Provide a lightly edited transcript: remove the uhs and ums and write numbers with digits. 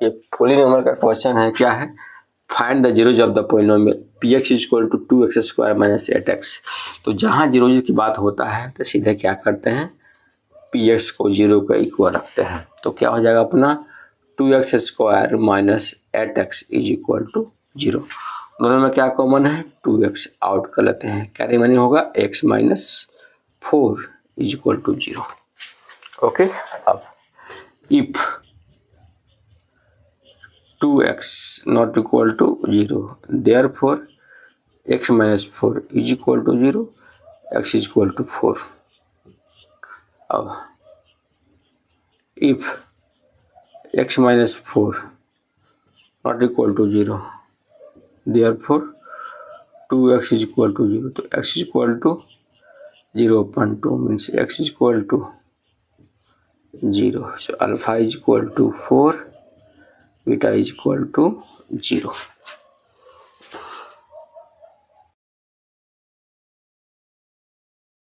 ये पॉलिनोमियल का क्वेश्चन है, क्या है, find the zeros of the polynomial px equal to 2x² minus 8x। तो जहाँ जीरोज की बात होता है तो सीधे क्या करते हैं, px को 0 का इक्वल रखते हैं। तो क्या हो जाएगा अपना 2x² minus 8x is equal to 0। दोनों में क्या कॉमन है, 2x आउट कर लेते हैं, क्या रिमेनिंग होगा x minus 4 is equal to 0। Okay, अब if 2x not equal to 0, therefore x minus 4 is equal to 0, x is equal to 4। अब if x minus 4 not equal to 0, therefore 2x is equal to 0, तो x is equal to 0.2 means x is equal to 0, so alpha is equal to 4, beta is equal to 0।